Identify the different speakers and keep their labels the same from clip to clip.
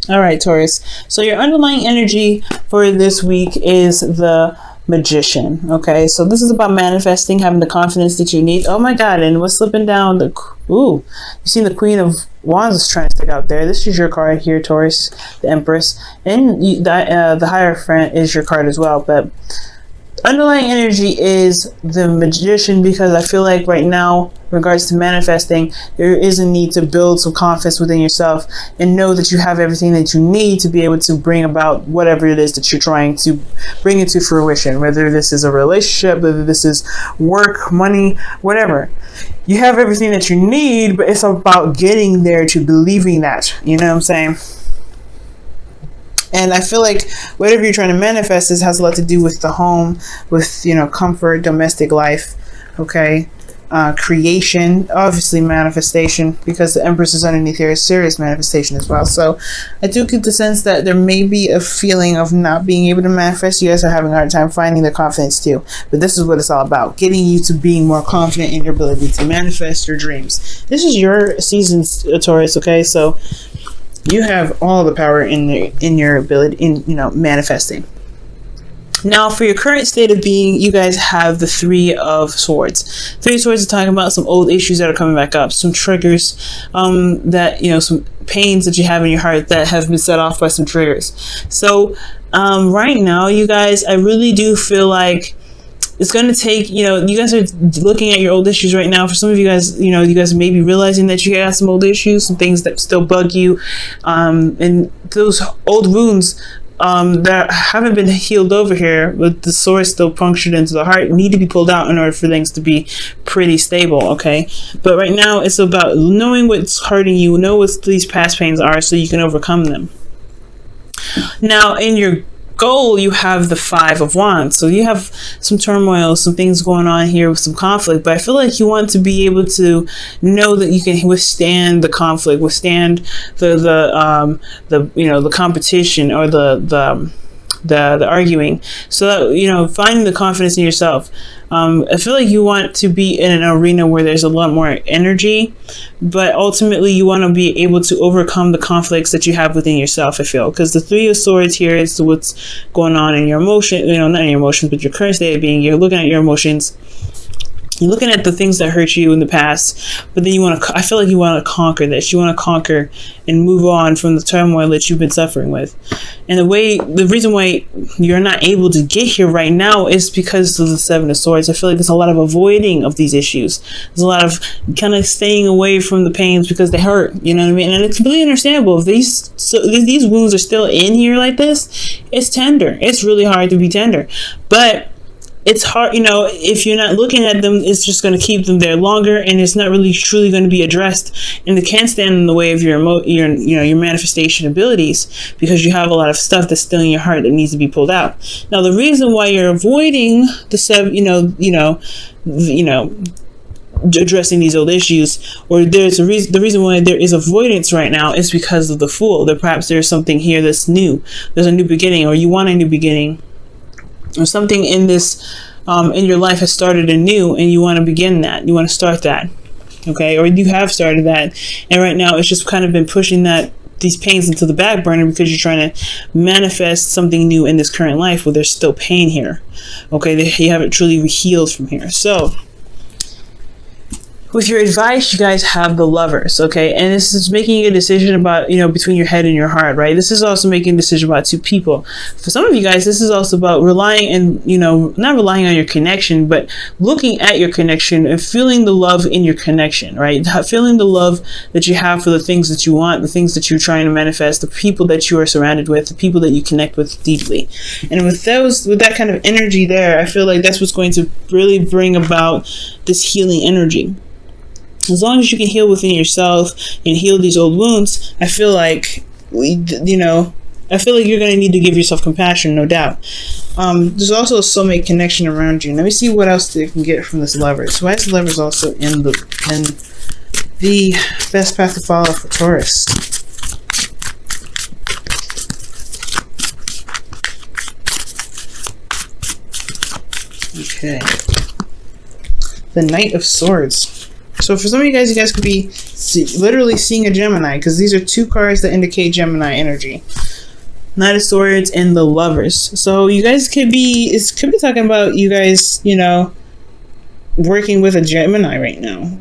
Speaker 1: All right, Taurus. So your underlying energy for this week is the Magician. Okay, so this is about manifesting, having the confidence that you need. Oh my God! And what's slipping down? You seen the Queen of Wands is trying to stick out there. This is your card here, Taurus, the Empress, and the Hierophant is your card as well. But underlying energy is the Magician, because I feel like right now, in regards to manifesting, there is a need to build some confidence within yourself and know that you have everything that you need to be able to bring about whatever it is that you're trying to bring into fruition, whether this is a relationship, whether this is work, money, whatever. You have everything that you need, but it's about getting there to believing that, you know what I'm saying? And I feel like whatever you're trying to manifest has a lot to do with the home, with, comfort, domestic life, okay? Creation, obviously manifestation, because the Empress is underneath here, is serious manifestation as well. So I do get the sense that there may be a feeling of not being able to manifest. You guys are having a hard time finding the confidence too. But this is what it's all about, getting you to being more confident in your ability to manifest your dreams. This is your season, Taurus, okay? So you have all the power in your ability in manifesting. Now, for your current state of being, you guys have the Three of Swords. Three of Swords is talking about some old issues that are coming back up, some triggers, that some pains that you have in your heart that have been set off by some triggers. So right now, you guys, I really do feel like it's going to take, you guys are looking at your old issues right now. For some of you guys, you guys may be realizing that you have some old issues, some things that still bug you. And those old wounds that haven't been healed over here, with the sword still punctured into the heart, need to be pulled out in order for things to be pretty stable, okay? But right now, it's about knowing what's hurting you, know what these past pains are, so you can overcome them. Now, in your goal, you have the Five of Wands. So you have some turmoil, some things going on here with some conflict, but I feel like you want to be able to know that you can withstand the conflict, withstand the competition, or the arguing. So that, finding the confidence in yourself. I feel like you want to be in an arena where there's a lot more energy, but ultimately you want to be able to overcome the conflicts that you have within yourself, I feel, because the Three of Swords here is what's going on in your emotion, not in your emotions, but your current state of being. You're looking at your emotions. You're looking at the things that hurt you in the past, but then I feel like you want to conquer this. You want to conquer and move on from the turmoil that you've been suffering with. And the reason why you're not able to get here right now is because of the Seven of Swords. I feel like there's a lot of avoiding of these issues. There's a lot of kind of staying away from the pains because they hurt, you know what I mean? And it's completely understandable. If these wounds are still in here like this, it's tender. It's really hard to be tender. But it's hard, if you're not looking at them, it's just going to keep them there longer, and it's not really truly going to be addressed, and it can't stand in the way of your manifestation abilities, because you have a lot of stuff that's still in your heart that needs to be pulled out. Now, the reason why you're avoiding the addressing these old issues, or the reason why there is avoidance right now, is because of the Fool. That perhaps there's something here that's new. There's a new beginning, or you want a new beginning, or something in this in your life has started anew, and you want to begin that. You want to start that, okay? Or you have started that, and right now it's just kind of been pushing these pains into the back burner, because you're trying to manifest something new in this current life where there's still pain here, okay? You haven't truly healed from here. So with your advice, you guys have the Lovers, okay? And this is making a decision about, between your head and your heart, right? This is also making a decision about two people. For some of you guys, this is also about relying and, not relying on your connection, but looking at your connection and feeling the love in your connection, right? Feeling the love that you have for the things that you want, the things that you're trying to manifest, the people that you are surrounded with, the people that you connect with deeply. And with that kind of energy there, I feel like that's what's going to really bring about this healing energy. As long as you can heal within yourself and heal these old wounds, I feel like, you're going to need to give yourself compassion, no doubt. There's also a soulmate connection around you. Let me see what else they can get from this Lovers. Why is the Lovers also in the best path to follow for Taurus? Okay. The Knight of Swords. So for some of you guys could be literally seeing a Gemini, because these are two cards that indicate Gemini energy. Knight of Swords and the Lovers. So you guys could be, it could be talking about you guys, you know, working with a Gemini right now.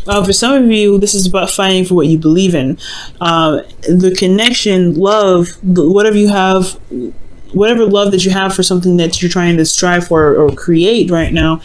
Speaker 1: For some of you, this is about fighting for what you believe in. The connection, love, whatever you have, whatever love that you have for something that you're trying to strive for or create right now,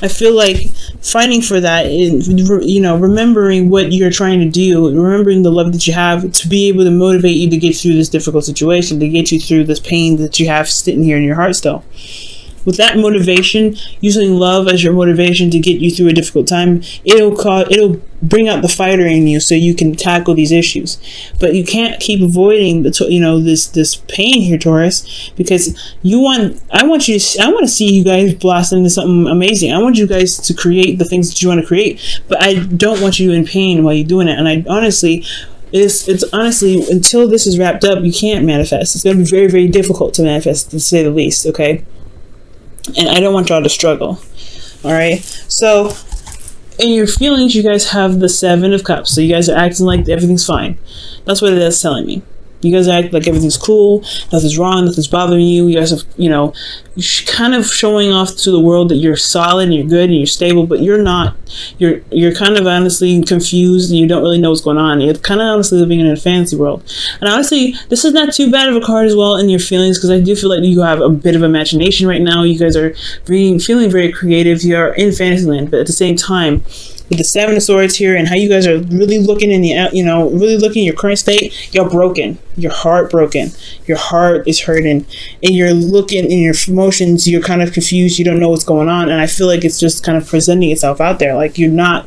Speaker 1: I feel like fighting for that, you know, remembering what you're trying to do, remembering the love that you have to be able to motivate you to get through this difficult situation, to get you through this pain that you have sitting here in your heart still. With that motivation, using love as your motivation to get you through a difficult time, it'll bring out the fighter in you so you can tackle these issues. But you can't keep avoiding this pain here, Taurus, because I want to see you guys blossom into something amazing. I want you guys to create the things that you want to create, but I don't want you in pain while you're doing it. And I honestly, it's honestly, until this is wrapped up, you can't manifest. It's going to be very, very difficult to manifest, to say the least. Okay. And I don't want y'all to struggle. All right. So in your feelings, you guys have the Seven of Cups. So you guys are acting like everything's fine. That's what it is telling me. You guys act like everything's cool, nothing's wrong, nothing's bothering you. You guys have, you know, kind of showing off to the world that you're solid and you're good and you're stable, but you're not. You're kind of honestly confused and you don't really know what's going on. You're kind of honestly living in a fantasy world. And honestly, this is not too bad of a card as well in your feelings, because I do feel like you have a bit of imagination right now. You guys are feeling very creative. You are in Fantasyland, but at the same time, with the Seven of Swords here and how you guys are really looking in the, you know, really looking at your current state, you're broken. Your heart broken. Your heart is hurting. And you're looking in your emotions, you're kind of confused. You don't know what's going on. And I feel like it's just kind of presenting itself out there. Like you're not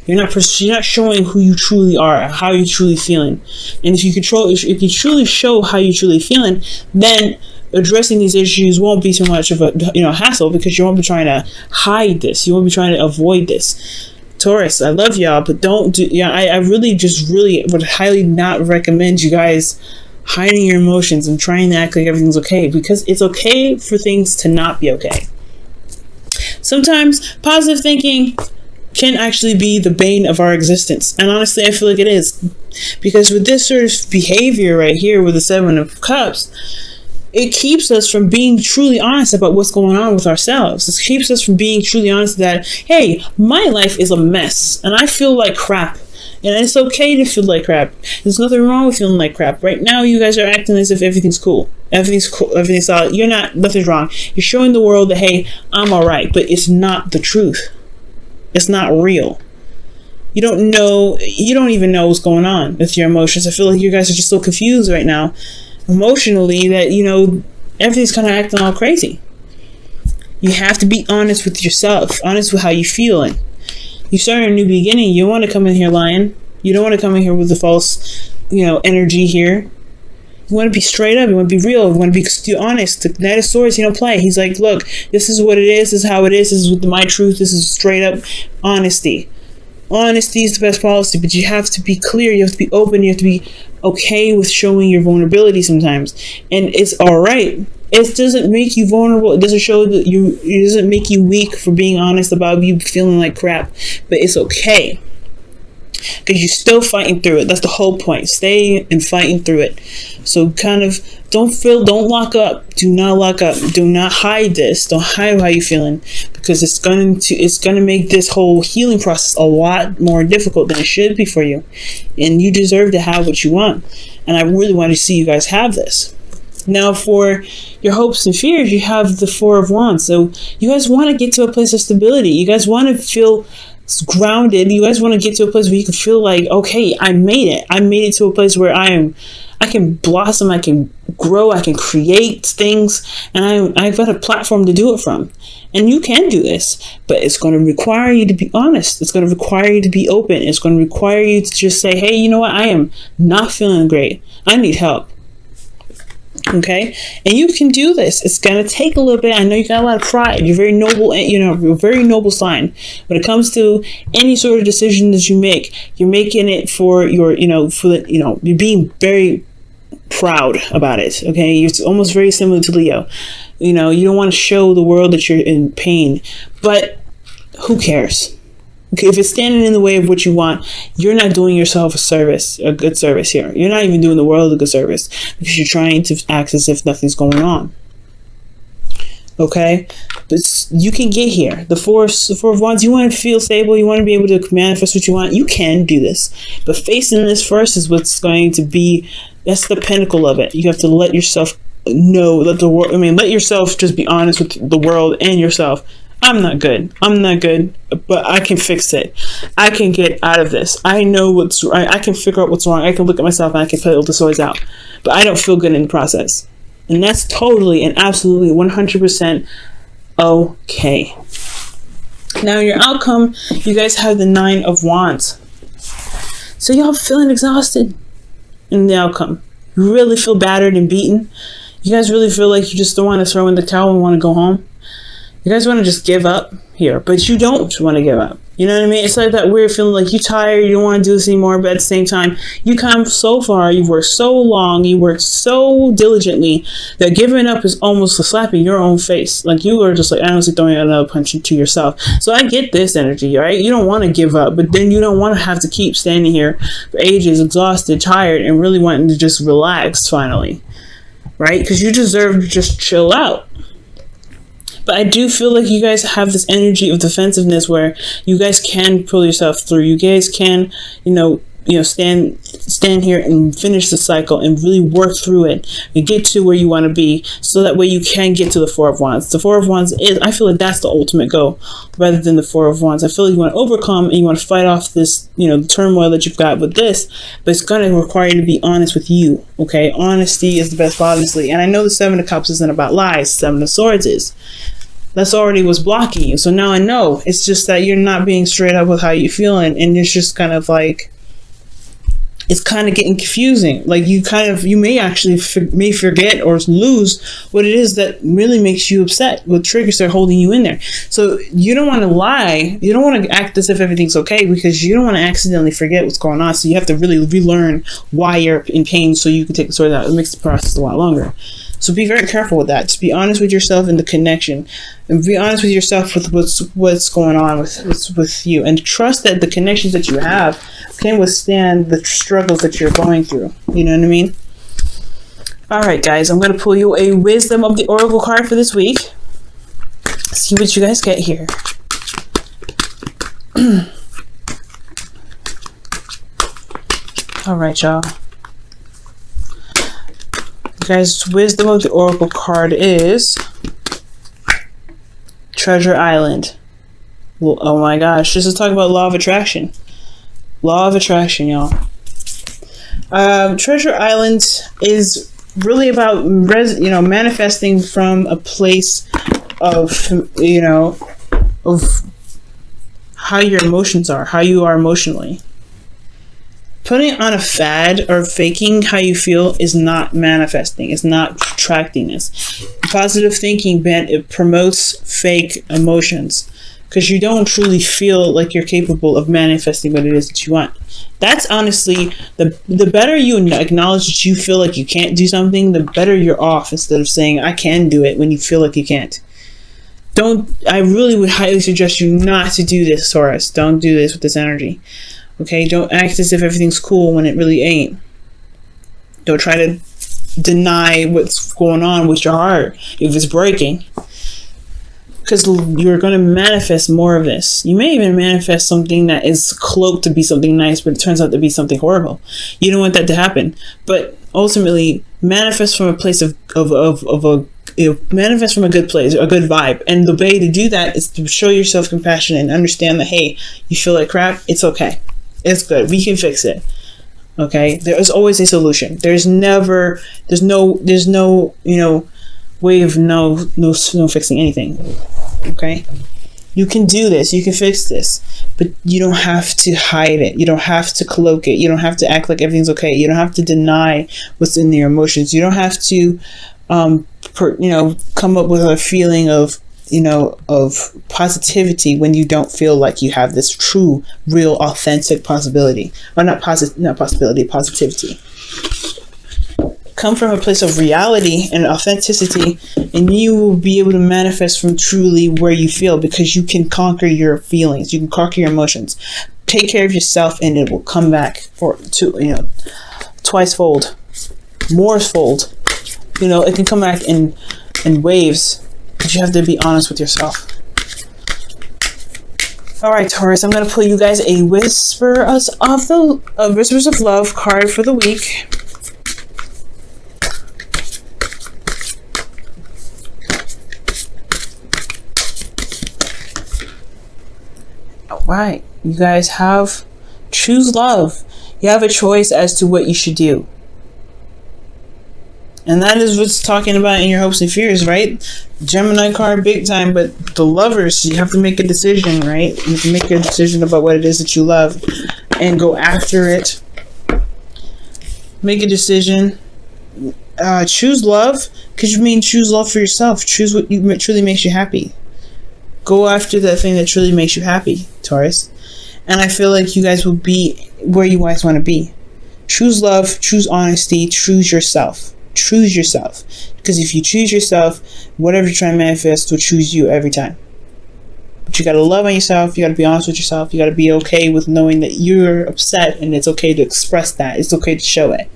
Speaker 1: showing who you truly are, how you're truly feeling. And if you truly show how you're truly feeling, then addressing these issues won't be too much of a, you know, hassle, because you won't be trying to hide this. You won't be trying to avoid this. Taurus, I love y'all, but don't do, yeah, I really would highly not recommend you guys hiding your emotions and trying to act like everything's okay, because it's okay for things to not be okay. Sometimes positive thinking can actually be the bane of our existence. And honestly, I feel like it is, because with this sort of behavior right here with the Seven of Cups, it keeps us from being truly honest about what's going on with ourselves. It keeps us from being truly honest that, hey, my life is a mess and I feel like crap. And it's okay to feel like crap. There's nothing wrong with feeling like crap. Right now, you guys are acting as if everything's cool. Everything's cool. Everything's solid. You're not, nothing's wrong. You're showing the world that, hey, I'm all right. But it's not the truth. It's not real. You don't know. You don't even know what's going on with your emotions. I feel like you guys are just so confused right now, emotionally, that, you know, everything's kind of acting all crazy. You have to be honest with yourself, honest with how you're feeling. You start a new beginning. You don't want to come in here lying. You don't want to come in here with the false, you know, energy here. You want to be straight up. You want to be real. You want to be honest. The Knight of Swords, you know, play. He's like, look, this is what it is. This is how it is. This is my truth. This is straight up honesty. Honesty is the best policy, but you have to be clear. You have to be open. You have to be okay with showing your vulnerability sometimes. And it's all right. It doesn't make you vulnerable. It doesn't show that it doesn't make you weak for being honest about you feeling like crap. But it's okay, because you're still fighting through it. That's the whole point. Stay and fighting through it. So kind of don't lock up. Do not lock up. Do not hide this. Don't hide how you're feeling, because it's going to make this whole healing process a lot more difficult than it should be for you. And you deserve to have what you want. And I really want to see you guys have this. Now, for your hopes and fears, you have the Four of Wands. So you guys want to get to a place of stability. You guys want to feel grounded. You guys want to get to a place where you can feel like, okay, I made it. I made it to a place where I can blossom, I can grow, I can create things, and I've got a platform to do it from. And you can do this, but it's going to require you to be honest. It's going to require you to be open. It's going to require you to just say, hey, you know what? I am not feeling great. I need help. Okay, and you can do this. It's gonna take a little bit. I know you got a lot of pride. You're very noble, you know, you're a very noble sign. When it comes to any sort of decision that you make, you're making it for your, you know, for the, you know, you're being very proud about it. Okay, it's almost very similar to Leo. You know, you don't want to show the world that you're in pain, but who cares? Okay, if it's standing in the way of what you want, you're not doing yourself a good service here. You're not even doing the world a good service because you're trying to act as if nothing's going on. Okay, but you can get here. The four of wands. You want to feel stable. You want to be able to manifest what you want. You can do this, but facing this first is what's going to be. That's the pinnacle of it. You have to let yourself know. Let yourself just be honest with the world and yourself. I'm not good, but I can fix it. I can get out of this. I know what's right. I can figure out what's wrong. I can look at myself and I can pull the toys out, but I don't feel good in the process. And that's totally and absolutely 100% okay. Now your outcome, you guys have the 9 of Wands. So y'all feeling exhausted in the outcome. You really feel battered and beaten. You guys really feel like you just don't want to throw in the towel and want to go home. You guys want to just give up here, but you don't want to give up. You know what I mean? It's like that weird feeling like you're tired, you don't want to do this anymore, but at the same time, you come so far, you've worked so long, you worked so diligently that giving up is almost a slap in your own face. Like you are just like honestly throwing another punch into yourself. So I get this energy, right? You don't want to give up, but then you don't want to have to keep standing here for ages, exhausted, tired, and really wanting to just relax finally, right? Because you deserve to just chill out. But I do feel like you guys have this energy of defensiveness where you guys can pull yourself through. You guys can, stand here and finish the cycle and really work through it and get to where you want to be, so that way you can get to the 4 of Wands. The 4 of Wands I feel like that's the ultimate goal rather than the 4 of Wands. I feel like you want to overcome and you want to fight off this, the turmoil that you've got with this, but it's going to require you to be honest with you. Okay. Honesty is the best policy. And I know the 7 of Cups isn't about lies. 7 of Swords is. That's already was blocking you. So now I know. It's just that you're not being straight up with how you're feeling. And it's just kind of like, it's kind of getting confusing. Like you may actually may forget or lose what it is that really makes you upset. What triggers are holding you in there. So you don't want to lie. You don't want to act as if everything's okay because you don't want to accidentally forget what's going on. So you have to really relearn why you're in pain so you can take the sword out. It makes the process a lot longer. So be very careful with that. Just be honest with yourself in the connection, and be honest with yourself with what's going on with you, and trust that the connections that you have can withstand the struggles that you're going through. You know what I mean? All right, guys, I'm going to pull you a Wisdom of the Oracle card for this week. See what you guys get here. All right, y'all. Guys, Wisdom of the Oracle card is Treasure Island. Well, oh my gosh, this is talking about law of attraction. Law of attraction, y'all. Treasure Island is really about manifesting from a place of of how your emotions are, how you are emotionally. Putting on a fad or faking how you feel is not manifesting. It's not attracting this. Positive thinking, it promotes fake emotions because you don't truly feel like you're capable of manifesting what it is that you want. That's honestly, the better you acknowledge that you feel like you can't do something, the better you're off, instead of saying, I can do it when you feel like you can't. I really would highly suggest you not to do this, Taurus. Don't do this with this energy. Okay, don't act as if everything's cool when it really ain't. Don't try to deny what's going on with your heart if it's breaking. Because you're going to manifest more of this. You may even manifest something that is cloaked to be something nice, but it turns out to be something horrible. You don't want that to happen. But ultimately, manifest from a place manifest from a good place, a good vibe. And the way to do that is to show yourself compassion and understand that, hey, you feel like crap, it's okay. It's good. We can fix it. Okay. There is always a solution. There's no, way of no fixing anything. Okay. You can do this. You can fix this, but you don't have to hide it. You don't have to cloak it. You don't have to act like everything's okay. You don't have to deny what's in your emotions. You don't have to, come up with a feeling of positivity when you don't feel like you have this true, real, authentic possibility. Or positivity. come from a place of reality and authenticity, and you will be able to manifest from truly where you feel, because you can conquer your feelings, you can conquer your emotions. Take care of yourself, and it will come back twice fold, more fold. It can come back in waves, but you have to be honest with yourself. All right, Taurus, I'm going to pull you guys a Whispers of Love card for the week. All right, you guys have choose love. You have a choice as to what you should do. And that is what's talking about in your hopes and fears, right? Gemini card, big time. But the lovers, you have to make a decision, right? You have to make a decision about what it is that you love and go after it. Make a decision. Choose love, because you mean choose love for yourself. Choose what truly makes you happy. Go after that thing that truly makes you happy, Taurus. And I feel like you guys will be where you guys want to be. Choose love, choose honesty, choose yourself. Choose yourself, because if you choose yourself, whatever you're trying to manifest will choose you every time. But you got to love on yourself. You got to be honest with yourself. You got to be okay with knowing that you're upset, and it's okay to express that. It's okay to show it.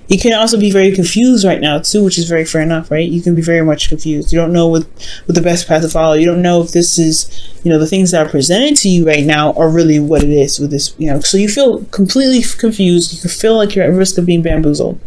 Speaker 1: You can also be very confused right now too, which is very fair enough, right? You can be very much confused. You don't know what the best path to follow. You don't know if this is, the things that are presented to you right now are really what it is with this, so you feel completely confused. You can feel like you're at risk of being bamboozled.